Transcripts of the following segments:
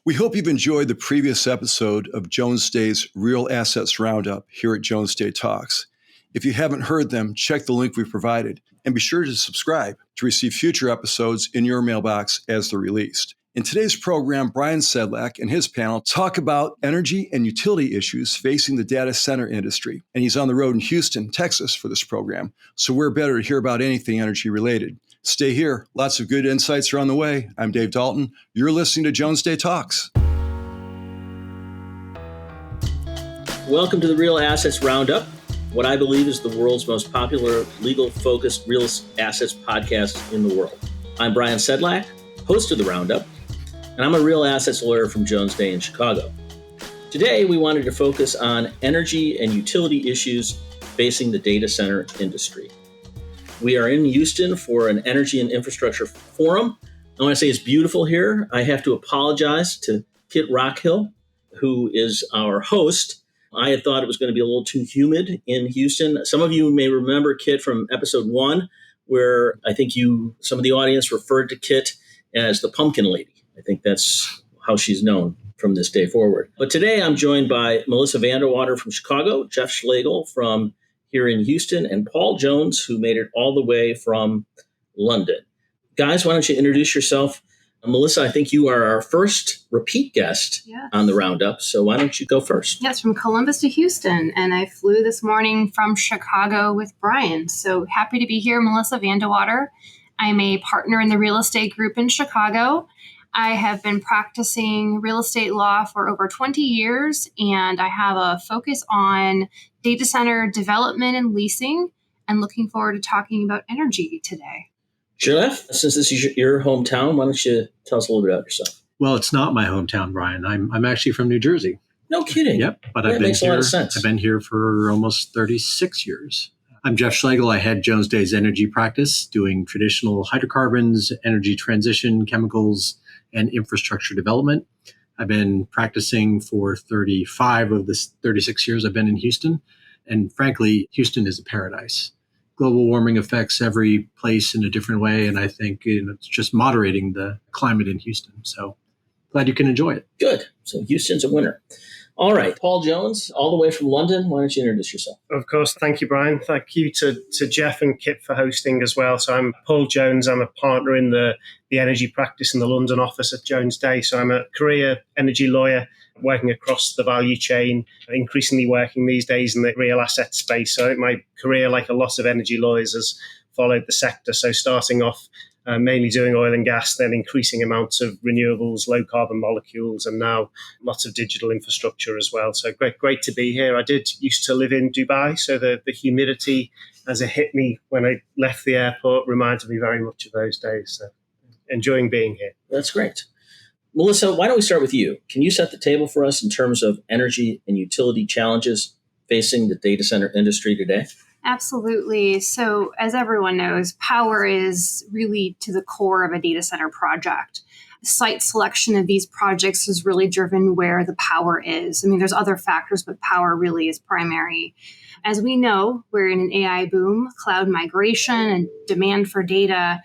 We hope you've enjoyed the previous episode of Jones Day's Real Assets Roundup here at Jones Day Talks. If you haven't heard them, check the link we've provided and be sure to subscribe to receive future episodes in your mailbox as they're released. In today's program, Brian Sedlak and his panel talk about energy and utility issues facing the data center industry. And he's on the road in Houston, Texas for this program, so we're better to hear about anything energy related. Stay here. Lots of good insights are on the way. I'm Dave Dalton. You're listening to Jones Day Talks. Welcome to the Real Assets Roundup, what I believe is the world's most popular legal-focused real assets podcast in the world. I'm Brian Sedlak, host of the Roundup, and I'm a real assets lawyer from Jones Day in Chicago. Today, we wanted to focus on energy and utility issues facing the data center industry. We are in Houston for an energy and infrastructure forum. I want to say it's beautiful here. I have to apologize to Kit Rockhill, who is our host. I had thought it was going to be a little too humid in Houston. Some of you may remember Kit from episode 1, where I think some of the audience referred to Kit as the Pumpkin Lady. I think that's how she's known from this day forward. But today I'm joined by Melissa Vandewater from Chicago, Jeff Schlegel from here in Houston, and Paul Jones, who made it all the way from London. Guys, why don't you introduce yourself? Melissa, I think you are our first repeat guest on the Roundup, so why don't you go first? Yes, from Columbus to Houston, and I flew this morning from Chicago with Brian. So happy to be here, Melissa Vandewater. I'm a partner in the real estate group in Chicago. I have been practicing real estate law for over 20 years, and I have a focus on data center development and leasing, and looking forward to talking about energy today. Jeff, since this is your hometown, why don't you tell us a little bit about yourself? Well, it's not my hometown, Brian. I'm actually from New Jersey. No kidding. Yep, but That makes a lot of sense. I've been here for almost 36 years. I'm Jeff Schlegel. I head Jones Day's energy practice, doing traditional hydrocarbons, energy transition, chemicals, and infrastructure development. I've been practicing for 35 of the 36 years I've been in Houston. And frankly, Houston is a paradise. Global warming affects every place in a different way. And I think it's just moderating the climate in Houston. So glad you can enjoy it. Good. So Houston's a winner. All right. Paul Jones, all the way from London. Why don't you introduce yourself? Of course. Thank you, Brian. Thank you to Jeff and Kit for hosting as well. So I'm Paul Jones. I'm a partner in the energy practice in the London office at Jones Day. So I'm a career energy lawyer working across the value chain, increasingly working these days in the real asset space. So my career, like a lot of energy lawyers, has followed the sector. So starting off mainly doing oil and gas, then increasing amounts of renewables, low carbon molecules, and now lots of digital infrastructure as well. So great to be here. I did used to live in Dubai, so the humidity as it hit me when I left the airport reminded me very much of those days. So enjoying being here. That's great. Melissa, why don't we start with you? Can you set the table for us in terms of energy and utility challenges facing the data center industry today? Absolutely. So as everyone knows, power is really to the core of a data center project. Site selection of these projects is really driven where the power is. I mean, there's other factors, but power really is primary. As we know, we're in an AI boom, cloud migration, and demand for data.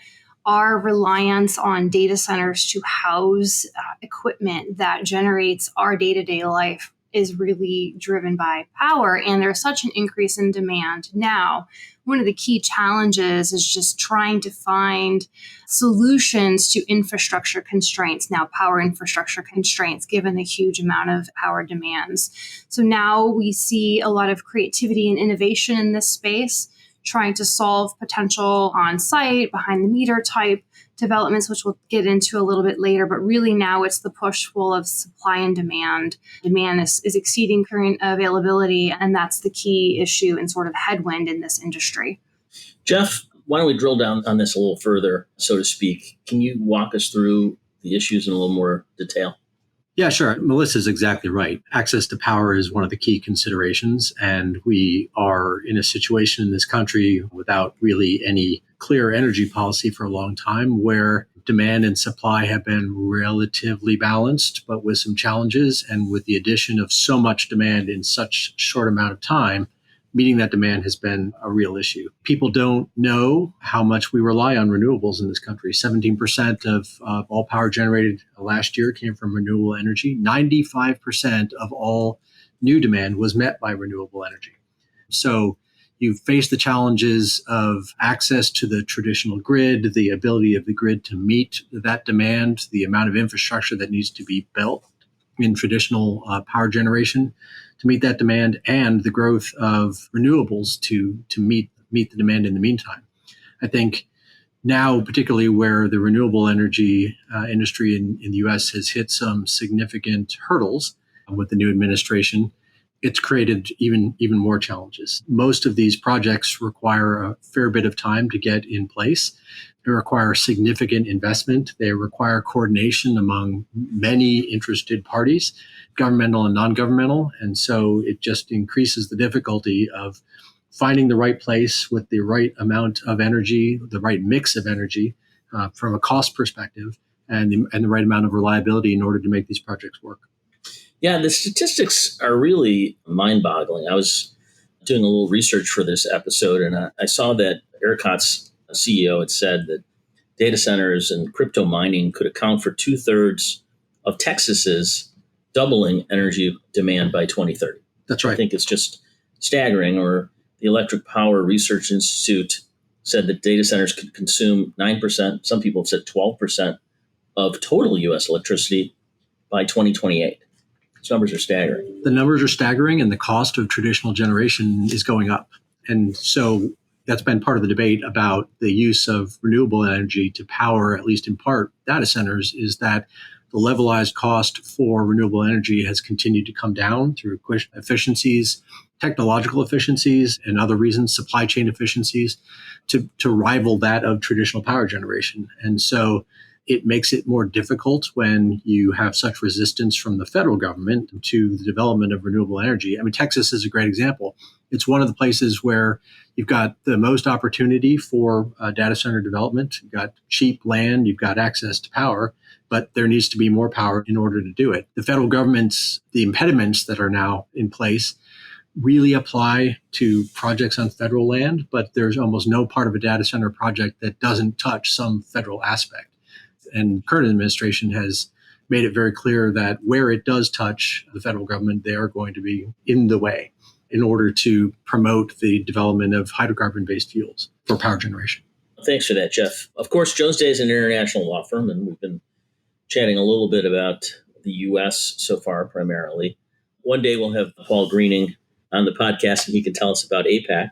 Our reliance on data centers to house equipment that generates our day-to-day life is really driven by power, and there's such an increase in demand now. One of the key challenges is just trying to find solutions to infrastructure constraints, now power infrastructure constraints, given the huge amount of power demands. So now we see a lot of creativity and innovation in this space, trying to solve potential on-site, behind-the-meter type developments, which we'll get into a little bit later. But really now it's the push-pull of supply and demand. Demand is exceeding current availability, and that's the key issue and sort of headwind in this industry. Jeff, why don't we drill down on this a little further, so to speak? Can you walk us through the issues in a little more detail? Yeah, sure. Melissa's exactly right. Access to power is one of the key considerations, and we are in a situation in this country without really any clear energy policy for a long time, where demand and supply have been relatively balanced, but with some challenges. And with the addition of so much demand in such short amount of time, meeting that demand has been a real issue. People don't know how much we rely on renewables in this country. 17% of all power generated last year came from renewable energy. 95% of all new demand was met by renewable energy. So you face the challenges of access to the traditional grid, the ability of the grid to meet that demand, the amount of infrastructure that needs to be built in traditional power generation to meet that demand, and the growth of renewables to meet the demand in the meantime. I think now, particularly where the renewable energy industry in the U.S. has hit some significant hurdles with the new administration, it's created even more challenges. Most of these projects require a fair bit of time to get in place. They require significant investment. They require coordination among many interested parties, governmental and non-governmental. And so it just increases the difficulty of finding the right place with the right amount of energy, the right mix of energy from a cost perspective, and the right amount of reliability in order to make these projects work. Yeah, the statistics are really mind-boggling. I was doing a little research for this episode, and I saw that ERCOT's CEO had said that data centers and crypto mining could account for 2/3 of Texas's doubling energy demand by 2030. That's right. I think it's just staggering. Or the Electric Power Research Institute said that data centers could consume 9%, some people have said 12% of total U.S. electricity by 2028. These numbers are staggering. The numbers are staggering, and the cost of traditional generation is going up. And so that's been part of the debate about the use of renewable energy to power, at least in part, data centers, is that the levelized cost for renewable energy has continued to come down through efficiencies, technological efficiencies, and other reasons, supply chain efficiencies, to rival that of traditional power generation. And so it makes it more difficult when you have such resistance from the federal government to the development of renewable energy. I mean, Texas is a great example. It's one of the places where you've got the most opportunity for data center development. You've got cheap land, you've got access to power, but there needs to be more power in order to do it. The federal government's, the impediments that are now in place really apply to projects on federal land, but there's almost no part of a data center project that doesn't touch some federal aspect. And current administration has made it very clear that where it does touch the federal government, they are going to be in the way in order to promote the development of hydrocarbon-based fuels for power generation. Thanks for that, Jeff. Of course, Jones Day is an international law firm, and we've been chatting a little bit about the U.S. so far, primarily. One day we'll have Paul Greening on the podcast, and he can tell us about APAC.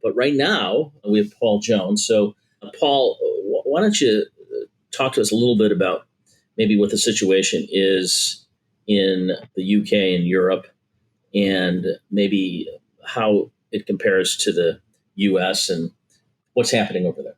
But right now, we have Paul Jones. So, Paul, why don't you talk to us a little bit about maybe what the situation is in the UK and Europe, and maybe how it compares to the US and what's happening over there.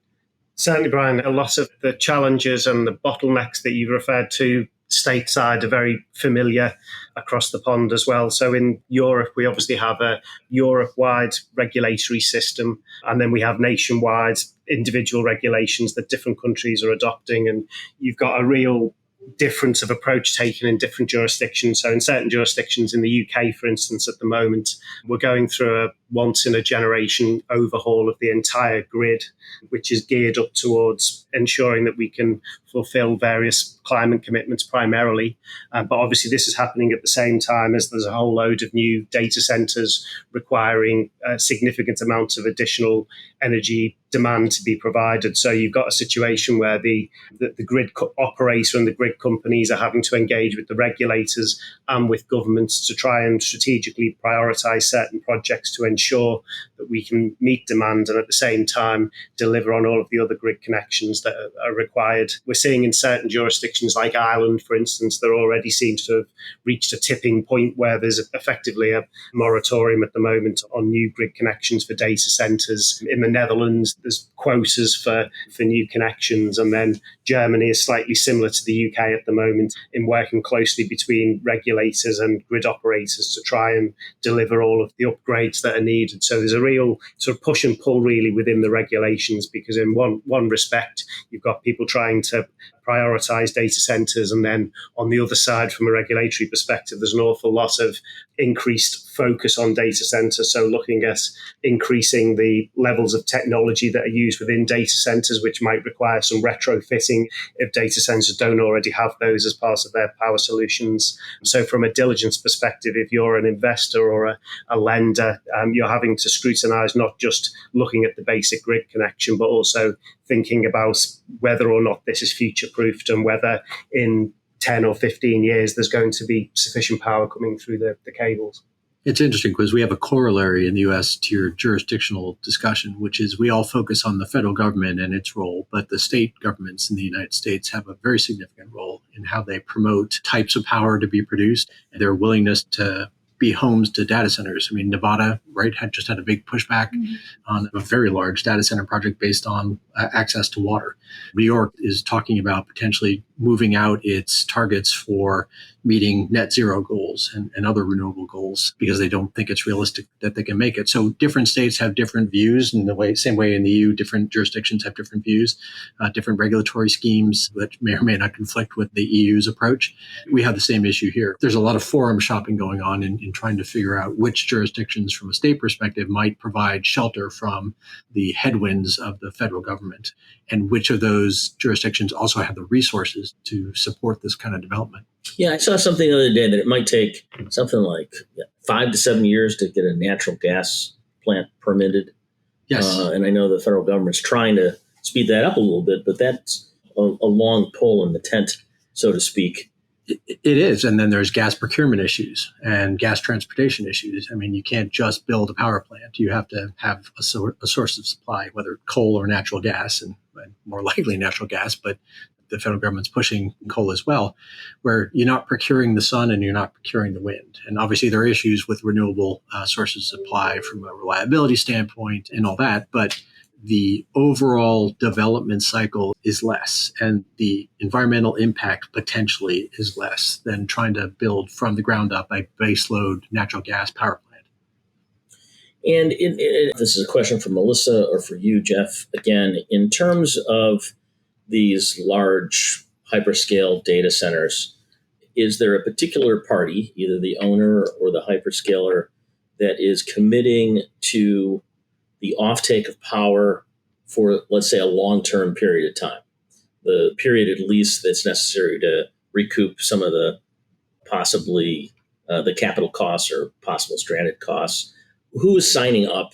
Certainly, Brian, a lot of the challenges and the bottlenecks that you've referred to stateside are very familiar across the pond as well. So in Europe, we obviously have a Europe-wide regulatory system, and then we have nationwide individual regulations that different countries are adopting. And you've got a real difference of approach taken in different jurisdictions. So in certain jurisdictions in the UK, for instance, at the moment, we're going through a once-in-a-generation overhaul of the entire grid, which is geared up towards ensuring that we can fulfill various climate commitments primarily. But obviously this is happening at the same time as there's a whole load of new data centers requiring significant amounts of additional energy demand to be provided. So you've got a situation where the grid operator and the grid companies are having to engage with the regulators and with governments to try and strategically prioritize certain projects to ensure that we can meet demand and at the same time deliver on all of the other grid connections that are required. We're seeing in certain jurisdictions like Ireland, for instance, there already seems to have reached a tipping point where there's effectively a moratorium at the moment on new grid connections for data centers. In the Netherlands, there's quotas for new connections. And then Germany is slightly similar to the UK at the moment in working closely between regulators and grid operators to try and deliver all of the upgrades that are needed. So there's a real sort of push and pull really within the regulations, because in one respect, you've got people trying to prioritize data centers. And then on the other side, from a regulatory perspective, there's an awful lot of increased focus on data centers. So looking at increasing the levels of technology that are used within data centers, which might require some retrofitting if data centers don't already have those as part of their power solutions. So from a diligence perspective, if you're an investor or a lender, you're having to scrutinize not just looking at the basic grid connection, but also thinking about whether or not this is future-proofed and whether in 10 or 15 years there's going to be sufficient power coming through the cables. It's interesting because we have a corollary in the U.S. to your jurisdictional discussion, which is we all focus on the federal government and its role, but the state governments in the United States have a very significant role in how they promote types of power to be produced and their willingness to be homes to data centers. I mean, Nevada, right, just had a big pushback on a very large data center project based on access to water. New York is talking about potentially moving out its targets for meeting net zero goals and other renewable goals because they don't think it's realistic that they can make it. So different states have different views in the way, same way in the EU, different jurisdictions have different views, different regulatory schemes that may or may not conflict with the EU's approach. We have the same issue here. There's a lot of forum shopping going on in trying to figure out which jurisdictions from a state perspective might provide shelter from the headwinds of the federal government and which of those jurisdictions also have the resources to support this kind of development. Yeah, I saw something the other day that it might take something like 5 to 7 years to get a natural gas plant permitted. Yes. And I know the federal government's trying to speed that up a little bit, but that's a long pole in the tent, so to speak. It is. And then there's gas procurement issues and gas transportation issues. I mean, you can't just build a power plant. You have to have a source of supply, whether coal or natural gas, and more likely natural gas, but the federal government's pushing coal as well, where you're not procuring the sun and you're not procuring the wind. And obviously there are issues with renewable sources of supply from a reliability standpoint and all that, but the overall development cycle is less and the environmental impact potentially is less than trying to build from the ground up a baseload natural gas power plant. And this is a question for Melissa or for you, Jeff. Again, in terms of these large hyperscale data centers, is there a particular party, either the owner or the hyperscaler, that is committing to the offtake of power for, let's say, a long-term period of time, the period at least that's necessary to recoup some of the possibly the capital costs or possible stranded costs? Who is signing up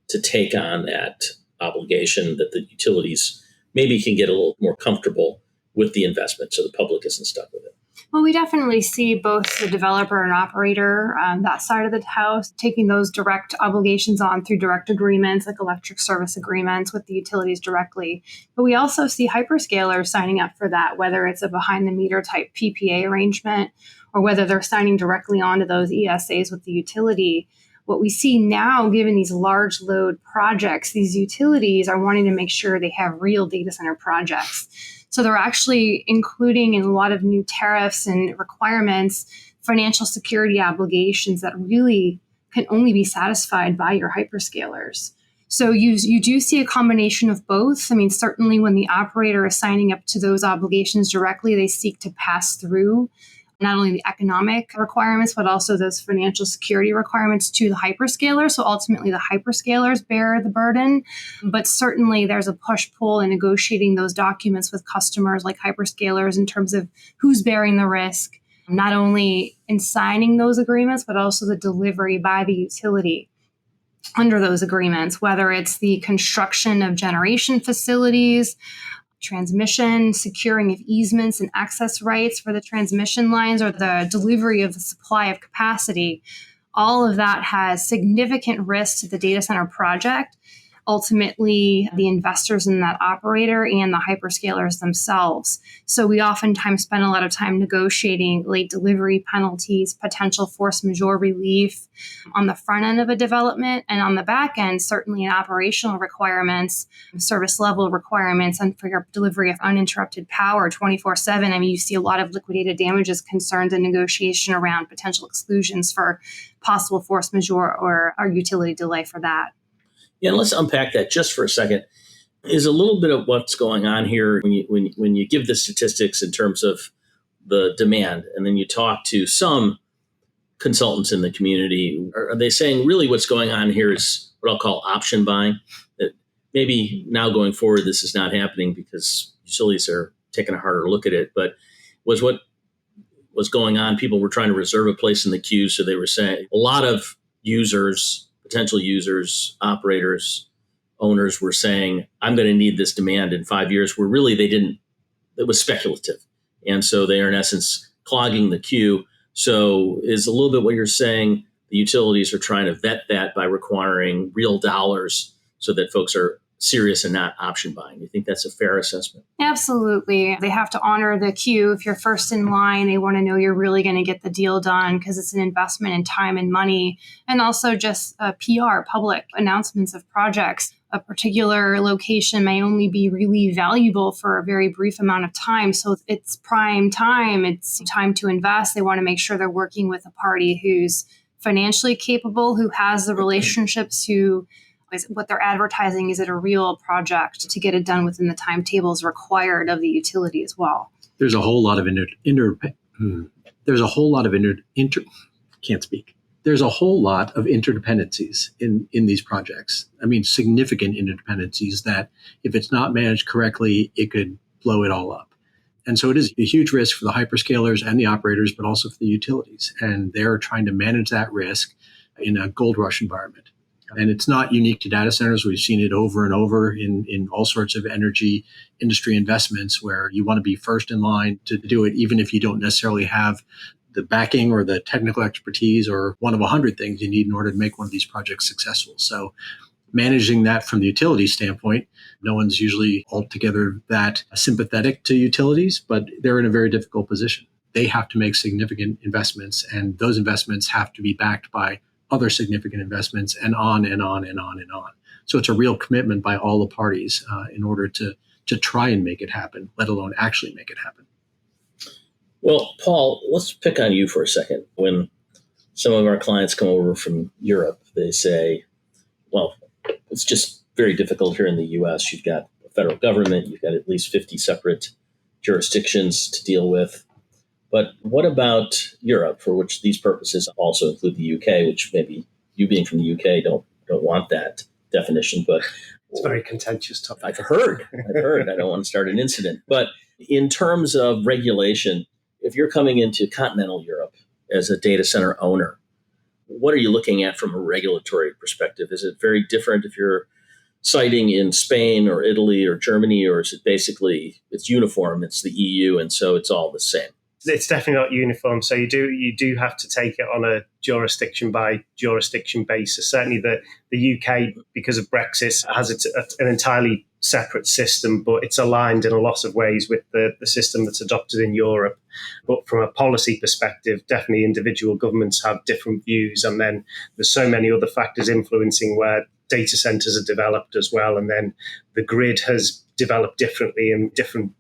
to take on that obligation that the utilities maybe can get a little more comfortable with the investment so the public isn't stuck with it? Well, we definitely see both the developer and operator, that side of the house, taking those direct obligations on through direct agreements like electric service agreements with the utilities directly. But we also see hyperscalers signing up for that, whether it's a behind the meter type PPA arrangement or whether they're signing directly onto those ESAs with the utility. What we see now, given these large load projects, these utilities are wanting to make sure they have real data center projects. So they're actually including in a lot of new tariffs and requirements, financial security obligations that really can only be satisfied by your hyperscalers. So you do see a combination of both. I mean, certainly when the operator is signing up to those obligations directly, they seek to pass through not only the economic requirements, but also those financial security requirements to the hyperscaler. So ultimately the hyperscalers bear the burden, but certainly there's a push-pull in negotiating those documents with customers like hyperscalers in terms of who's bearing the risk, not only in signing those agreements, but also the delivery by the utility under those agreements, whether it's the construction of generation facilities, transmission, securing of easements and access rights for the transmission lines, or the delivery of the supply of capacity. All of that has significant risk to the data center project, ultimately the investors in that operator and the hyperscalers themselves. So we oftentimes spend a lot of time negotiating late delivery penalties, potential force majeure relief on the front end of a development, and on the back end, certainly in operational requirements, service level requirements, and for your delivery of uninterrupted power 24/7. I mean, you see a lot of liquidated damages concerns and negotiation around potential exclusions for possible force majeure or utility delay for that. Yeah, let's unpack that just for a second. is a little bit of what's going on here when you give the statistics in terms of the demand, and then you talk to some consultants in the community. Are they saying really what's going on here is what I'll call option buying? That maybe now going forward this is not happening because utilities are taking a harder look at it, but was what was going on. People were trying to reserve a place in the queue, so they were saying a lot of users, potential users, operators, owners were saying, I'm going to need this demand in 5 years, where really they didn't. It was speculative. And so they are in essence clogging the queue. So is a little bit what you're saying, the utilities are trying to vet that by requiring real dollars so that folks are serious and not option buying. You think that's a fair assessment? Absolutely. They have to honor the queue. If you're first in line, they want to know you're really going to get the deal done because it's an investment in time and money. And also just PR, public announcements of projects. A particular location may only be really valuable for a very brief amount of time. So it's prime time. It's time to invest. They want to make sure they're working with a party who's financially capable, who has the relationships, who is what they're advertising. Is it a real project to get it done within the timetables required of the utility as well? There's a whole lot of There's a whole lot of interdependencies in these projects. I mean, significant interdependencies that if it's not managed correctly, it could blow it all up. And so it is a huge risk for the hyperscalers and the operators, but also for the utilities. And they're trying to manage that risk in a gold rush environment. And it's not unique to data centers. We've seen it over and over in all sorts of energy industry investments where you want to be first in line to do it, even if you don't necessarily have the backing or the technical expertise or one of 100 things you need in order to make one of these projects successful. So managing that from the utility standpoint, no one's usually altogether that sympathetic to utilities, but they're in a very difficult position. They have to make significant investments, and those investments have to be backed by other significant investments, and on and on and on and on. So it's a real commitment by all the parties in order to try and make it happen, let alone actually make it happen. Well, Paul, let's pick on you for a second. When some of our clients come over from Europe, they say, well, it's just very difficult here in the U.S. You've got the federal government, you've got at least 50 separate jurisdictions to deal with. But what about Europe, for which these purposes also include the UK, which maybe you being from the UK don't want that definition, but it's a very contentious topic. I've heard. I don't want to start an incident. But in terms of regulation, if you're coming into continental Europe as a data center owner, what are you looking at from a regulatory perspective? Is it very different if you're siting in Spain or Italy or Germany, or is it basically it's uniform, it's the EU, and so it's all the same? It's definitely not uniform. So you do have to take it on a jurisdiction by jurisdiction basis. Certainly the UK, because of Brexit, has an entirely separate system, but it's aligned in a lot of ways with the system that's adopted in Europe. But from a policy perspective, definitely individual governments have different views. And then there's so many other factors influencing where data centers are developed as well. And then the grid has developed differently in different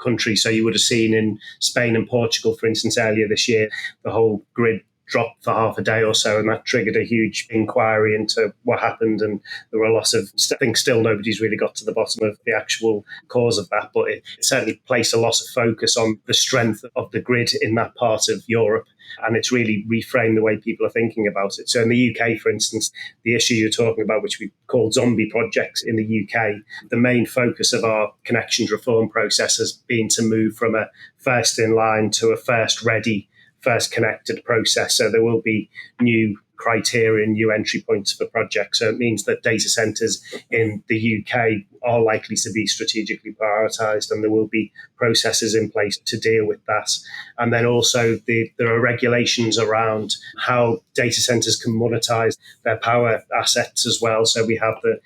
countries. So you would have seen in Spain and Portugal, for instance, earlier this year, the whole grid dropped for half a day or so, and that triggered a huge inquiry into what happened. And there were lots of, I think still nobody's really got to the bottom of the actual cause of that, but it certainly placed a lot of focus on the strength of the grid in that part of Europe. And it's really reframed the way people are thinking about it. So in the UK, for instance, the issue you're talking about, which we call zombie projects in the UK, the main focus of our connections reform process has been to move from a first in line to a first ready, first connected process. So there will be new criteria and new entry points for projects. So it means that data centers in the UK are likely to be strategically prioritized, and there will be processes in place to deal with that. And then also there are regulations around how data centers can monetize their power assets as well. So we have the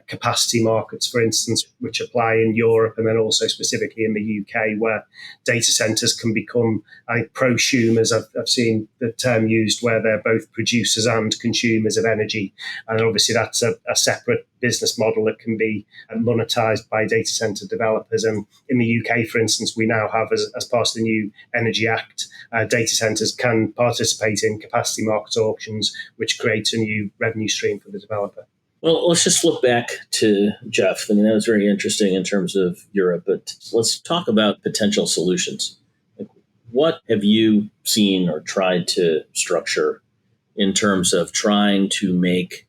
capacity markets, for instance, which apply in Europe, and then also specifically in the UK, where data centers can become, I think, prosumers. I've seen the term used where they're both producers and consumers of energy. And obviously that's a separate business model that can be monetized by data center developers. And in the UK, for instance, we now have, as part of the new Energy Act, data centers can participate in capacity market auctions, which creates a new revenue stream for the developer. Well, let's just flip back to Jeff. I mean, that was very interesting in terms of Europe, but let's talk about potential solutions. Like, what have you seen or tried to structure in terms of trying to make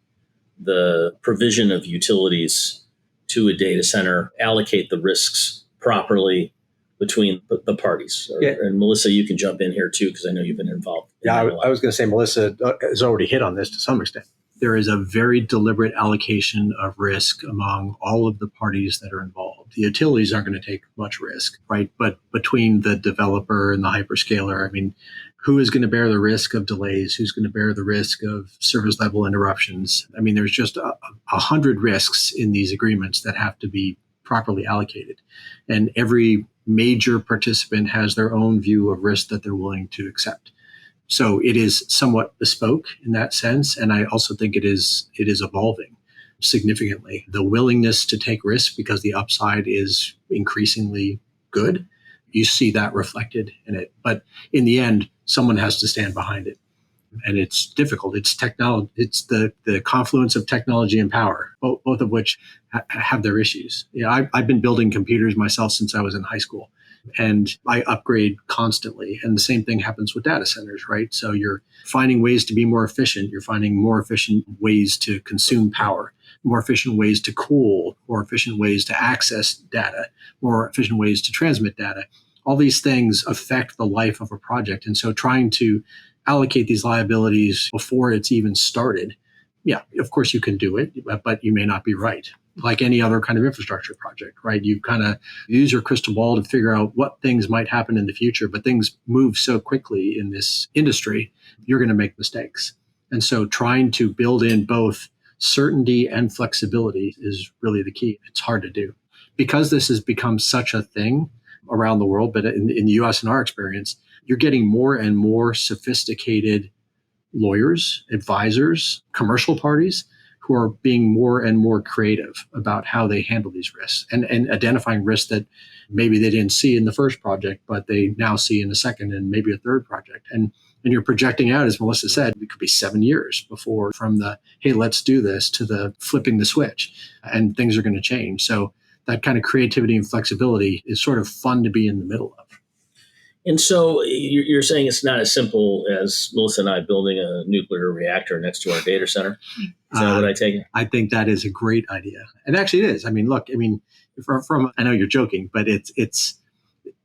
the provision of utilities to a data center allocate the risks properly between the parties? And Melissa, you can jump in here too, because I know you've been involved. I was going to say Melissa has already hit on this to some extent. There is a very deliberate allocation of risk among all of the parties that are involved. The utilities aren't going to take much risk, right? But between the developer and the hyperscaler, I mean, who is going to bear the risk of delays? Who's going to bear the risk of service level interruptions? I mean, there's just 100 risks in these agreements that have to be properly allocated. And every major participant has their own view of risk that they're willing to accept. So it is somewhat bespoke in that sense. And I also think it is evolving significantly. The willingness to take risks because the upside is increasingly good. You see that reflected in it. But in the end, someone has to stand behind it. And it's difficult. It's technology. It's the confluence of technology and power, both of which have their issues. You know, I've been building computers myself since I was in high school. And I upgrade constantly. And the same thing happens with data centers, right? So you're finding ways to be more efficient. You're finding more efficient ways to consume power, more efficient ways to cool, more efficient ways to access data, more efficient ways to transmit data. All these things affect the life of a project. And so trying to allocate these liabilities before it's even started, yeah, of course you can do it, but you may not be right. Like any other kind of infrastructure project, right? You kind of use your crystal ball to figure out what things might happen in the future, but things move so quickly in this industry, you're going to make mistakes. And so trying to build in both certainty and flexibility is really the key. It's hard to do. Because this has become such a thing around the world, but in the US, in our experience, you're getting more and more sophisticated lawyers, advisors, commercial parties who are being more and more creative about how they handle these risks and identifying risks that maybe they didn't see in the first project, but they now see in the second and maybe a third project. And you're projecting out, as Melissa said, it could be 7 years before from the, hey, let's do this to the flipping the switch, and things are going to change. So that kind of creativity and flexibility is sort of fun to be in the middle of. And so you're saying it's not as simple as Melissa and I building a nuclear reactor next to our data center. Is that what I take it? I think that is a great idea. And actually it is. I mean, look, from I know you're joking, but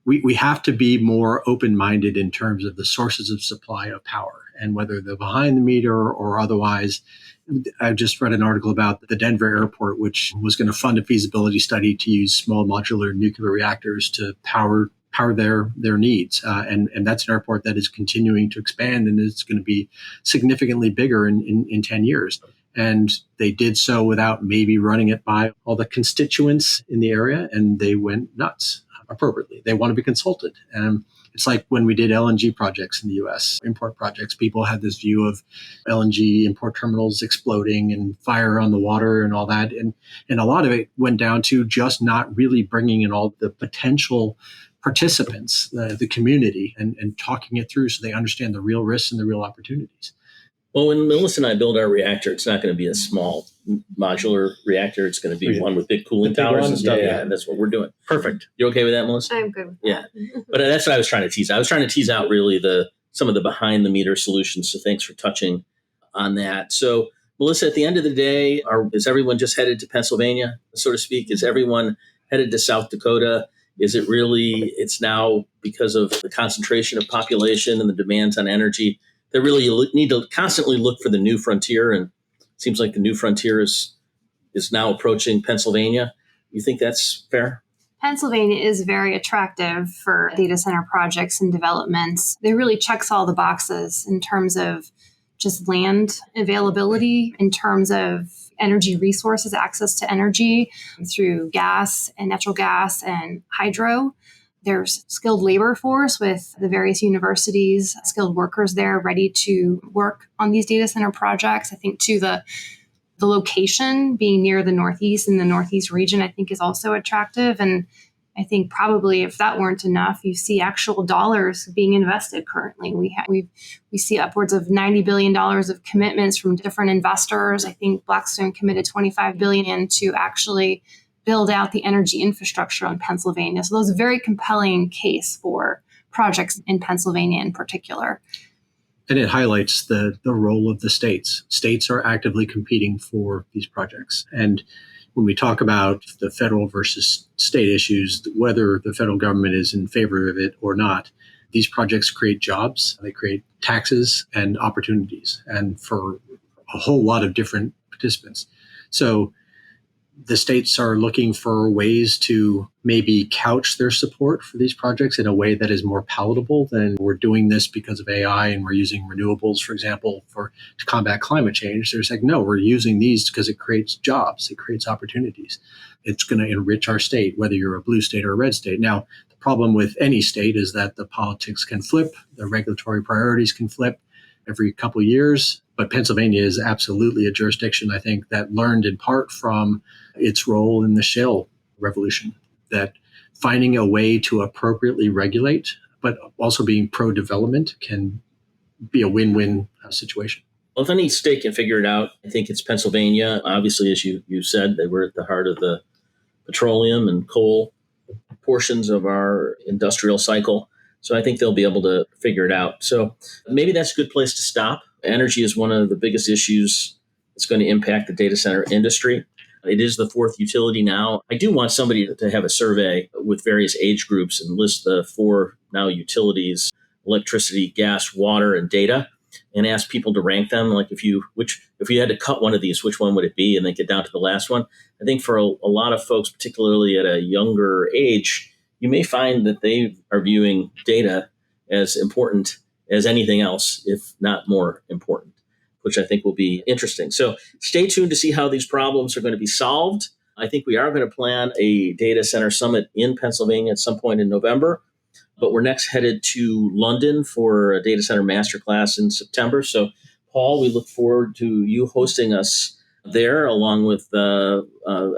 we have to be more open-minded in terms of the sources of supply of power and whether they're behind the meter or otherwise. I just read an article about the Denver airport, which was going to fund a feasibility study to use small modular nuclear reactors to power their needs. And that's an airport that is continuing to expand and is going to be significantly bigger in 10 years. And they did so without maybe running it by all the constituents in the area, and they went nuts appropriately. They want to be consulted. And it's like when we did LNG projects in the US, import projects, people had this view of LNG import terminals exploding and fire on the water and all that. And a lot of it went down to just not really bringing in all the potential participants, the community, and talking it through so they understand the real risks and the real opportunities. Well, when Melissa and I build our reactor, it's not going to be a small modular reactor. It's going to be one with big cooling towers and stuff. Yeah, that's what we're doing. Perfect. You okay with that, Melissa? I'm good with that. Yeah. But that's what I was trying to tease. I was trying to tease out really some of the behind the meter solutions. So thanks for touching on that. So Melissa, at the end of the day, is everyone just headed to Pennsylvania, so to speak? Is everyone headed to South Dakota? Is it really, it's now because of the concentration of population and the demands on energy, they really need to constantly look for the new frontier, and it seems like the new frontier is now approaching Pennsylvania. You think that's fair? Pennsylvania is very attractive for data center projects and developments. It really checks all the boxes in terms of just land availability, in terms of energy resources, access to energy through gas and natural gas and hydro. There's skilled labor force with the various universities, skilled workers there ready to work on these data center projects. I think too, the location being near the Northeast and the Northeast region, I think is also attractive. And I think probably if that weren't enough, you see actual dollars being invested currently. We see upwards of $90 billion of commitments from different investors. I think Blackstone committed $25 billion to actually build out the energy infrastructure in Pennsylvania. So those a very compelling case for projects in Pennsylvania in particular. And it highlights the role of the states. States are actively competing for these projects. And when we talk about the federal versus state issues, whether the federal government is in favor of it or not, these projects create jobs, they create taxes and opportunities, and for a whole lot of different participants. So the states are looking for ways to maybe couch their support for these projects in a way that is more palatable than we're doing this because of AI and we're using renewables, for example, to combat climate change. They're saying, no, we're using these because it creates jobs, it creates opportunities. It's going to enrich our state, whether you're a blue state or a red state. Now, the problem with any state is that the politics can flip, the regulatory priorities can flip every couple of years. But Pennsylvania is absolutely a jurisdiction, I think, that learned in part from its role in the shale revolution, that finding a way to appropriately regulate, but also being pro-development can be a win-win situation. Well, if any state can figure it out, I think it's Pennsylvania. Obviously, as you said, they were at the heart of the petroleum and coal portions of our industrial cycle. So I think they'll be able to figure it out. So maybe that's a good place to stop. Energy is one of the biggest issues that's going to impact the data center industry. It is the fourth utility now. I do want somebody to have a survey with various age groups and list the four now utilities: electricity, gas, water, and data, and ask people to rank them. Like if you had to cut one of these, which one would it be? And then get down to the last one. I think for a lot of folks, particularly at a younger age, you may find that they are viewing data as important as anything else, if not more important, which I think will be interesting. So stay tuned to see how these problems are going to be solved. I think we are going to plan a data center summit in Pennsylvania at some point in November, but we're next headed to London for a data center masterclass in September. So Paul, we look forward to you hosting us there along with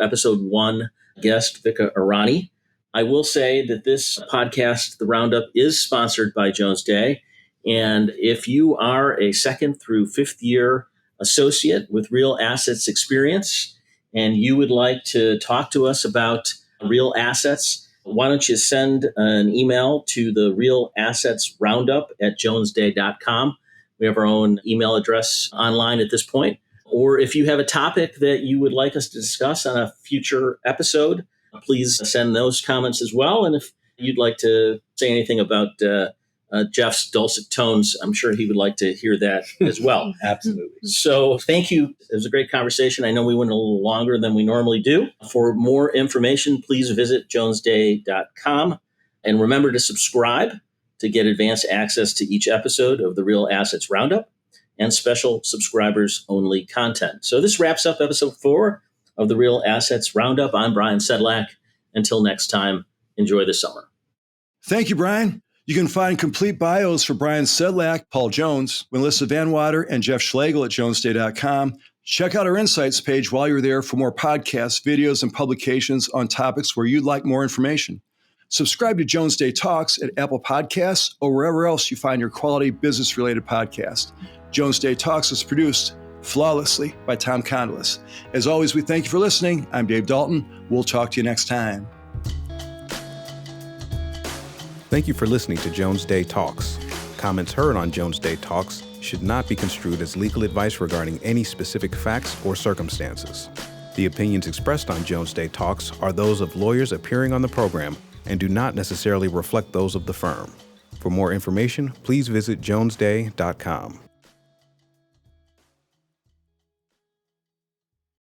episode 1 guest, Vika Irani. I will say that this podcast, The Roundup, is sponsored by Jones Day. And if you are a 2nd through 5th year associate with real assets experience and you would like to talk to us about real assets, why don't you send an email to the Real Assets Roundup at jonesday.com. We have our own email address online at this point. Or if you have a topic that you would like us to discuss on a future episode, please send those comments as well. And if you'd like to say anything about Jeff's dulcet tones, I'm sure he would like to hear that as well. Absolutely. So thank you. It was a great conversation. I know we went a little longer than we normally do. For more information, please visit jonesday.com. And remember to subscribe to get advanced access to each episode of the Real Assets Roundup and special subscribers only content. So this wraps up episode 4 of the Real Assets Roundup. I'm Brian Sedlak. Until next time, enjoy the summer. Thank you, Brian. You can find complete bios for Brian Sedlak, Paul Jones, Melissa Vandewater, and Jeff Schlegel at jonesday.com. Check out our insights page while you're there for more podcasts, videos, and publications on topics where you'd like more information. Subscribe to Jones Day Talks at Apple Podcasts or wherever else you find your quality business-related podcast. Jones Day Talks is produced flawlessly by Tom Condolis. As always, we thank you for listening. I'm Dave Dalton. We'll talk to you next time. Thank you for listening to Jones Day Talks. Comments heard on Jones Day Talks should not be construed as legal advice regarding any specific facts or circumstances. The opinions expressed on Jones Day Talks are those of lawyers appearing on the program and do not necessarily reflect those of the firm. For more information, please visit jonesday.com.